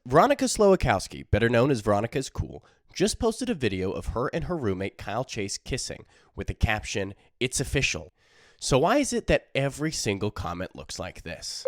Veronica Slowakowski, better known as Veronica is Cool, just posted a video of her and her roommate Kyle Chase kissing with the caption, "It's official." So why is it that every single comment looks like this?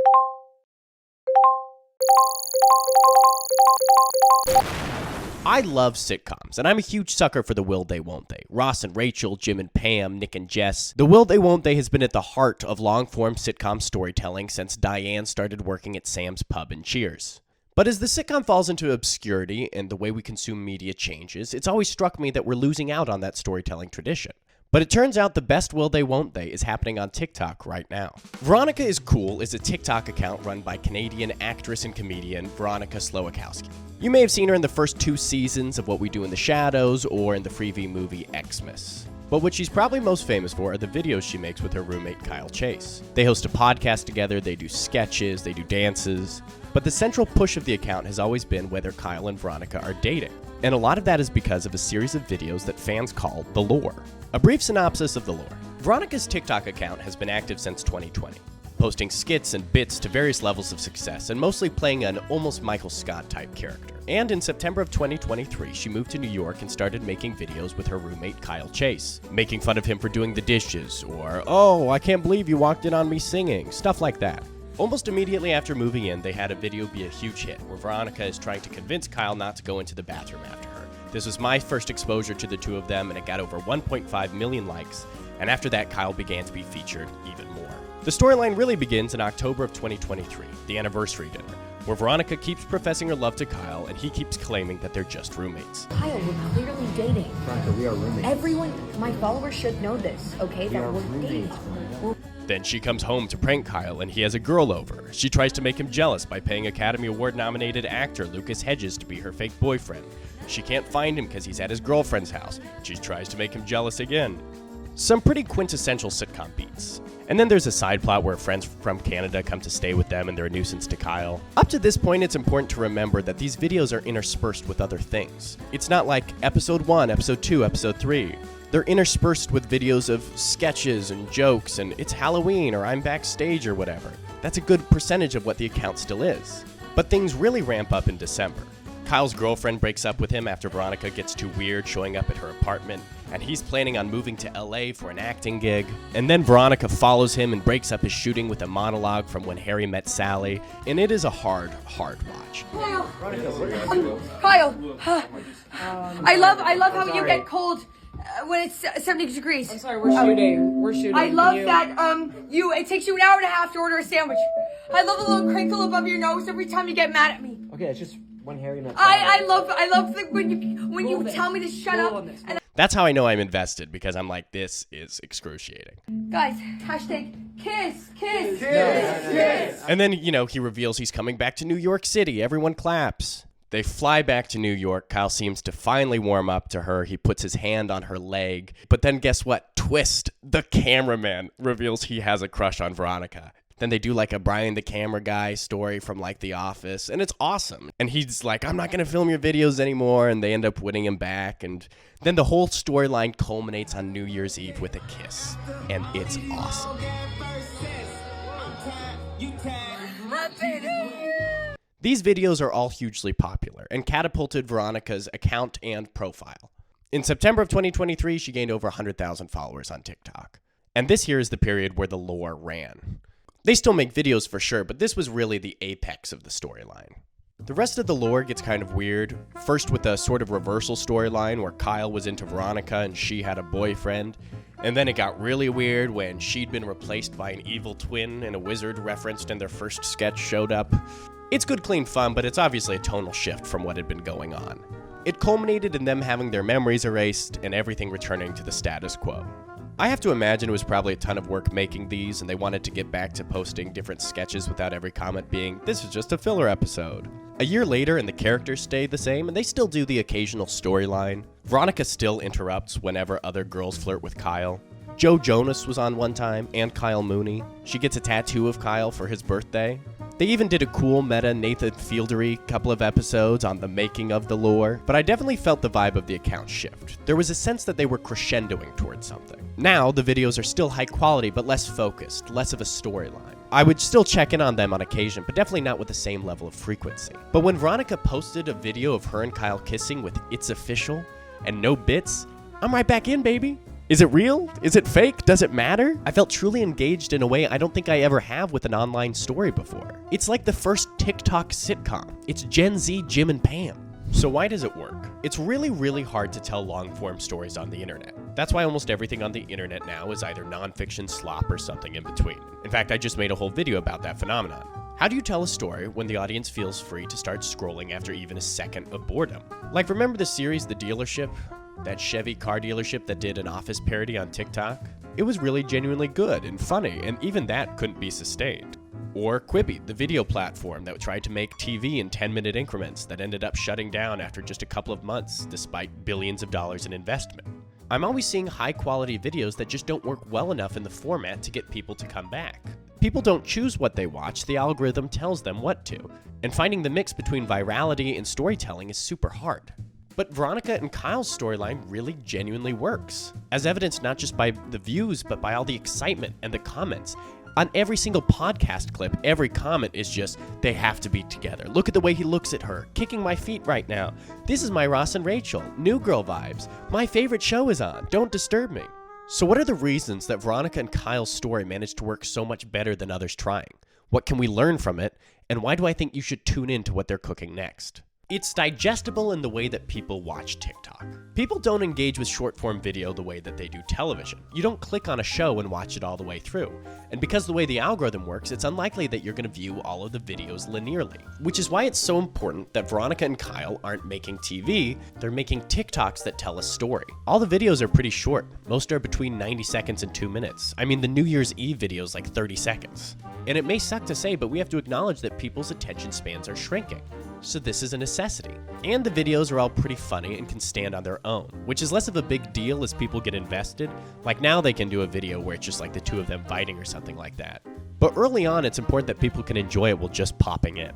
I love sitcoms, and I'm a huge sucker for the Will They Won't They. Ross and Rachel, Jim and Pam, Nick and Jess. The Will They Won't They has been at the heart of long-form sitcom storytelling since Diane started working at Sam's Pub and Cheers. But as the sitcom falls into obscurity and the way we consume media changes, it's always struck me that we're losing out on that storytelling tradition. But it turns out the best Will They Won't They is happening on TikTok right now. Veronica is Cool is a TikTok account run by Canadian actress and comedian Veronica Slowakowski. You may have seen her in the first 2 seasons of What We Do in the Shadows or in the Freevee movie Xmas. But what she's probably most famous for are the videos she makes with her roommate Kyle Chase. They host a podcast together, they do sketches, they do dances. But the central push of the account has always been whether Kyle and Veronica are dating. And a lot of that is because of a series of videos that fans call The Lore. A brief synopsis of The Lore. Veronica's TikTok account has been active since 2020, posting skits and bits to various levels of success and mostly playing an almost Michael Scott type character. And in September of 2023, she moved to New York and started making videos with her roommate Kyle Chase, making fun of him for doing the dishes, or, "Oh, I can't believe you walked in on me singing," stuff like that. Almost immediately after moving in, they had a video be a huge hit, where Veronica is trying to convince Kyle not to go into the bathroom after her. This was my first exposure to the two of them, and it got over 1.5 million likes, and after that, Kyle began to be featured even more. The storyline really begins in October of 2023, the anniversary dinner, where Veronica keeps professing her love to Kyle, and he keeps claiming that they're just roommates. Kyle, we're clearly dating. Veronica, we are roommates. Everyone, my followers should know this, okay? That we're dating. Then she comes home to prank Kyle, and he has a girl over. She tries to make him jealous by paying Academy Award-nominated actor Lucas Hedges to be her fake boyfriend. She can't find him because he's at his girlfriend's house. She tries to make him jealous again. Some pretty quintessential sitcom beats. And then there's a side plot where friends from Canada come to stay with them and they're a nuisance to Kyle. Up to this point, it's important to remember that these videos are interspersed with other things. It's not like episode 1, episode 2, episode 3. They're interspersed with videos of sketches and jokes, and it's Halloween or I'm backstage or whatever. That's a good percentage of what the account still is. But things really ramp up in December. Kyle's girlfriend breaks up with him after Veronica gets too weird showing up at her apartment, and he's planning on moving to LA for an acting gig. And then Veronica follows him and breaks up his shooting with a monologue from When Harry Met Sally, and it is a hard watch. Kyle, I love how you get cold when it's 70 degrees. I'm sorry, we're shooting. I love that it takes you an hour and a half to order a sandwich. I love a little crinkle above your nose every time you get mad at me. Okay, it's just When Harry Met I love when you tell me to shut up. And That's how I know I'm invested, because I'm like, this is excruciating. guys, hashtag kiss. And then, he reveals he's coming back to New York City. Everyone claps. They fly back to New York. Kyle seems to finally warm up to her. He puts his hand on her leg. But then guess what? Twist. The cameraman reveals he has a crush on Veronica. Then they do like a Brian the Camera Guy story from like The Office, and it's awesome. And he's like, "I'm not going to film your videos anymore," and they end up winning him back. And then the whole storyline culminates on New Year's Eve with a kiss, and it's awesome. These videos are all hugely popular and catapulted Veronica's account and profile. In September of 2023, she gained over 100,000 followers on TikTok. And this here is the period where The Lore ran. They still make videos for sure, but this was really the apex of the storyline. The rest of The Lore gets kind of weird, first with a sort of reversal storyline where Kyle was into Veronica and she had a boyfriend, and then it got really weird when she'd been replaced by an evil twin and a wizard referenced in their first sketch showed up. It's good, clean fun, but it's obviously a tonal shift from what had been going on. It culminated in them having their memories erased and everything returning to the status quo. I have to imagine it was probably a ton of work making these, and they wanted to get back to posting different sketches without every comment being, "This is just a filler episode." A year later, and the characters stayed the same, and they still do the occasional storyline. Veronica still interrupts whenever other girls flirt with Kyle. Joe Jonas was on one time, and Kyle Mooney. She gets a tattoo of Kyle for his birthday. They even did a cool meta Nathan Fieldery couple of episodes on the making of The Lore, but I definitely felt the vibe of the account shift. There was a sense that they were crescendoing towards something. Now, the videos are still high quality, but less focused, less of a storyline. I would still check in on them on occasion, but definitely not with the same level of frequency. But when Veronica posted a video of her and Kyle kissing with "It's official" and no bits, I'm right back in, baby. Is it real? Is it fake? Does it matter? I felt truly engaged in a way I don't think I ever have with an online story before. It's like the first TikTok sitcom. It's Gen Z Jim and Pam. So why does it work? It's really, really hard to tell long-form stories on the internet. That's why almost everything on the internet now is either nonfiction slop or something in between. In fact, I just made a whole video about that phenomenon. How do you tell a story when the audience feels free to start scrolling after even a second of boredom? Like, remember the series The Dealership? That Chevy car dealership that did an Office parody on TikTok? It was really genuinely good and funny, and even that couldn't be sustained. Or Quibi, the video platform that tried to make TV in 10-minute increments that ended up shutting down after just a couple of months despite billions of dollars in investment. I'm always seeing high-quality videos that just don't work well enough in the format to get people to come back. People don't choose what they watch, the algorithm tells them what to. And finding the mix between virality and storytelling is super hard. But Veronica and Kyle's storyline really genuinely works, as evidenced not just by the views, but by all the excitement and the comments. On every single podcast clip, every comment is just, they have to be together. Look at the way he looks at her, kicking my feet right now. This is my Ross and Rachel, new girl vibes. My favorite show is on, don't disturb me. So what are the reasons that Veronica and Kyle's story managed to work so much better than others trying? What can we learn from it? And why do I think you should tune in to what they're cooking next? It's digestible in the way that people watch TikTok. People don't engage with short-form video the way that they do television. You don't click on a show and watch it all the way through. And because the way the algorithm works, it's unlikely that you're going to view all of the videos linearly. Which is why it's so important that Veronica and Kyle aren't making TV, they're making TikToks that tell a story. All the videos are pretty short. Most are between 90 seconds and 2 minutes. I mean, the New Year's Eve video is like 30 seconds. And it may suck to say, but we have to acknowledge that people's attention spans are shrinking. So this is a necessity. And the videos are all pretty funny and can stand on their own, which is less of a big deal as people get invested. Like now they can do a video where it's just like the two of them fighting or something like that. But early on, it's important that people can enjoy it while just popping in.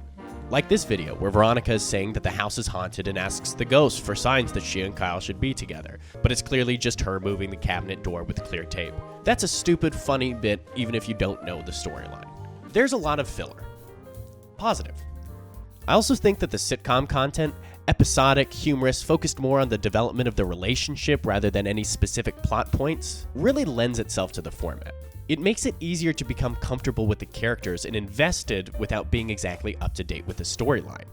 Like this video where Veronica is saying that the house is haunted and asks the ghost for signs that she and Kyle should be together, but it's clearly just her moving the cabinet door with clear tape. That's a stupid, funny bit even if you don't know the storyline. There's a lot of filler. Positive. I also think that the sitcom content, episodic, humorous, focused more on the development of the relationship rather than any specific plot points, really lends itself to the format. It makes it easier to become comfortable with the characters and invested without being exactly up to date with the storyline.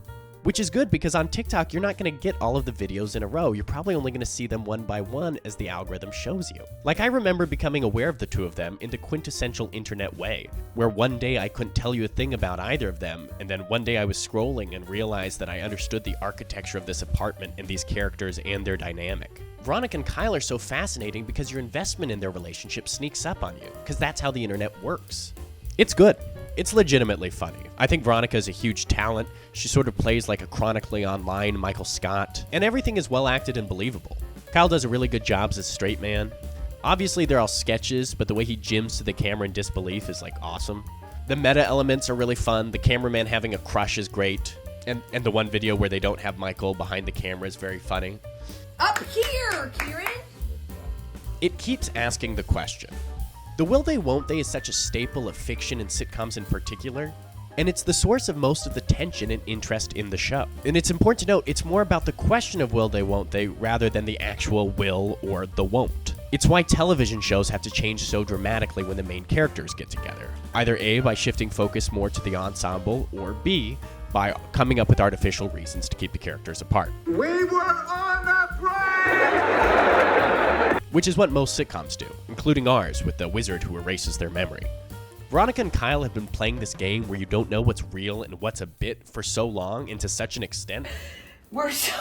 Which is good because on TikTok, you're not going to get all of the videos in a row. You're probably only going to see them one by one as the algorithm shows you. Like I remember becoming aware of the two of them in the quintessential internet way, where one day I couldn't tell you a thing about either of them, and then one day I was scrolling and realized that I understood the architecture of this apartment and these characters and their dynamic. Veronica and Kyle are so fascinating because your investment in their relationship sneaks up on you, because that's how the internet works. It's good. It's legitimately funny. I think Veronica is a huge talent. She sort of plays like a chronically online Michael Scott, and everything is well acted and believable. Kyle does a really good job as a straight man. Obviously they're all sketches, but the way he gyms to the camera in disbelief is like awesome. The meta elements are really fun. The cameraman having a crush is great. And the one video where they don't have Michael behind the camera is very funny. Up here, Kieran! It keeps asking the question. The will they, won't they is such a staple of fiction and sitcoms in particular, and it's the source of most of the tension and interest in the show. And it's important to note, it's more about the question of will they, won't they, rather than the actual will or the won't. It's why television shows have to change so dramatically when the main characters get together. Either A, by shifting focus more to the ensemble, or B, by coming up with artificial reasons to keep the characters apart. We were on a break! Which is what most sitcoms do, including ours with the wizard who erases their memory. Veronica and Kyle have been playing this game where you don't know what's real and what's a bit for so long and to such an extent. We're so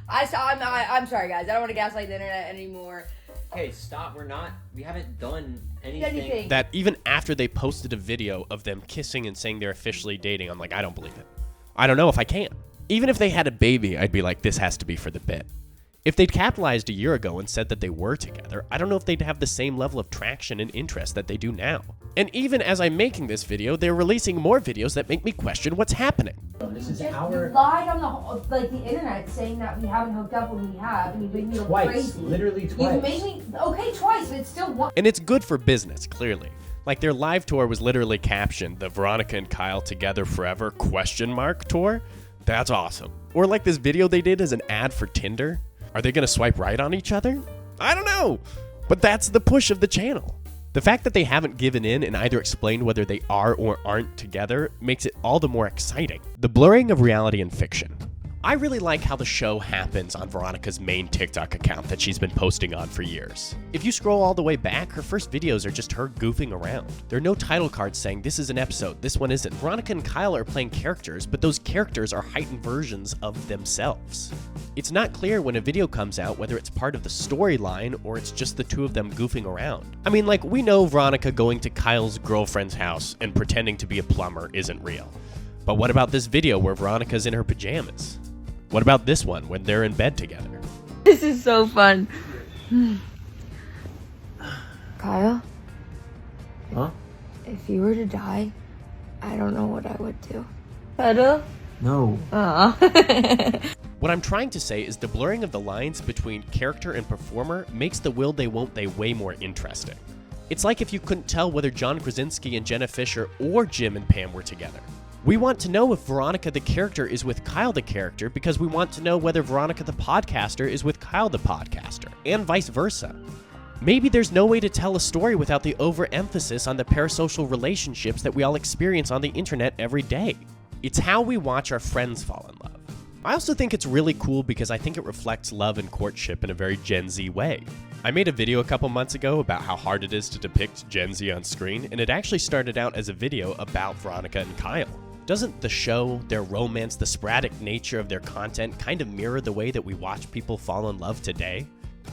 I'm sorry, guys. I don't want to gaslight the internet anymore. Okay, stop. We haven't done anything. That even after they posted a video of them kissing and saying they're officially dating, I'm like, I don't believe it. I don't know if I can. Even if they had a baby, I'd be like, this has to be for the bit. If they'd capitalized a year ago and said that they were together, I don't know if they'd have the same level of traction and interest that they do now. And even as I'm making this video, they're releasing more videos that make me question what's happening. This is You our lied on the internet saying that we haven't hooked up when we have, and you made me look twice, crazy. literally twice. You made me twice, but it's still one. And it's good for business, clearly. Like their live tour was literally captioned, "The Veronica and Kyle Together Forever ? Tour." That's awesome. Or like this video they did as an ad for Tinder. Are they gonna swipe right on each other? I don't know. But that's the push of the channel. The fact that they haven't given in and either explained whether they are or aren't together makes it all the more exciting. The blurring of reality and fiction. I really like how the show happens on Veronica's main TikTok account that she's been posting on for years. If you scroll all the way back, her first videos are just her goofing around. There are no title cards saying this is an episode, this one isn't. Veronica and Kyle are playing characters, but those characters are heightened versions of themselves. It's not clear when a video comes out whether it's part of the storyline or it's just the two of them goofing around. I mean, like, we know Veronica going to Kyle's girlfriend's house and pretending to be a plumber isn't real. But what about this video where Veronica's in her pajamas? What about this one when they're in bed together? This is so fun. Kyle? Huh? If you were to die, I don't know what I would do. Cuddle? No. What I'm trying to say is the blurring of the lines between character and performer makes the will they won't they way more interesting. It's like if you couldn't tell whether John Krasinski and Jenna Fisher or Jim and Pam were together. We want to know if Veronica the character is with Kyle the character because we want to know whether Veronica the podcaster is with Kyle the podcaster, and vice versa. Maybe there's no way to tell a story without the overemphasis on the parasocial relationships that we all experience on the internet every day. It's how we watch our friends fall in love. I also think it's really cool because I think it reflects love and courtship in a very Gen Z way. I made a video a couple months ago about how hard it is to depict Gen Z on screen, and it actually started out as a video about Veronica and Kyle. Doesn't the show, their romance, the sporadic nature of their content kind of mirror the way that we watch people fall in love today?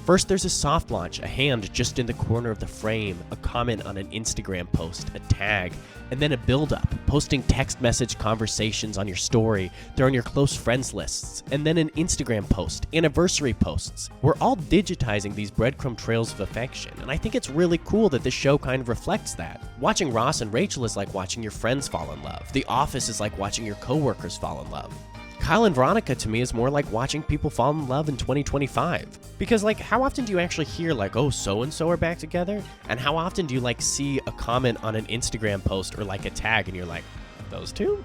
First, there's a soft launch, a hand just in the corner of the frame, a comment on an Instagram post, a tag, and then a build-up, posting text message conversations on your story, they're on your close friends lists, and then an Instagram post, anniversary posts. We're all digitizing these breadcrumb trails of affection, and I think it's really cool that this show kind of reflects that. Watching Ross and Rachel is like watching your friends fall in love. The Office is like watching your coworkers fall in love. Kyle and Veronica to me is more like watching people fall in love in 2025. Because like, how often do you actually hear like, oh, so-and-so are back together? And how often do you like see a comment on an Instagram post or like a tag and you're like, those two?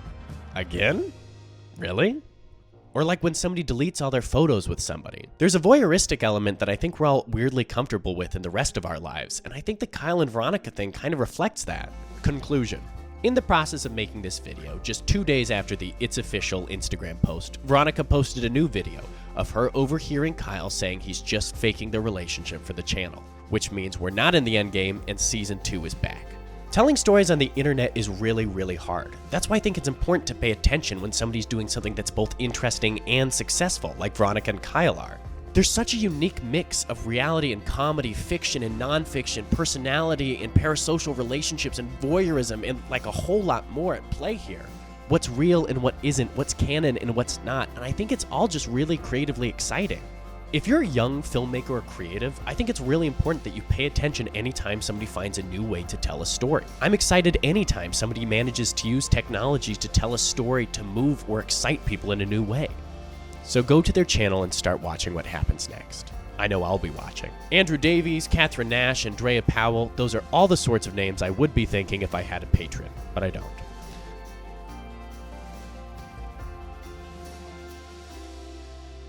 Again? Really? Or like when somebody deletes all their photos with somebody. There's a voyeuristic element that I think we're all weirdly comfortable with in the rest of our lives. And I think the Kyle and Veronica thing kind of reflects that. Conclusion. In the process of making this video, just 2 days after the It's Official Instagram post, Veronica posted a new video of her overhearing Kyle saying he's just faking the relationship for the channel, which means we're not in the endgame and season 2 is back. Telling stories on the internet is really, really hard. That's why I think it's important to pay attention when somebody's doing something that's both interesting and successful, like Veronica and Kyle are. There's such a unique mix of reality and comedy, fiction and nonfiction, personality and parasocial relationships and voyeurism and like a whole lot more at play here. What's real and what isn't, what's canon and what's not, and I think it's all just really creatively exciting. If you're a young filmmaker or creative, I think it's really important that you pay attention anytime somebody finds a new way to tell a story. I'm excited anytime somebody manages to use technology to tell a story to move or excite people in a new way. So go to their channel and start watching what happens next. I know I'll be watching. Andrew Davies, Catherine Nash, and Drea Powell, those are all the sorts of names I would be thinking if I had a Patreon, but I don't.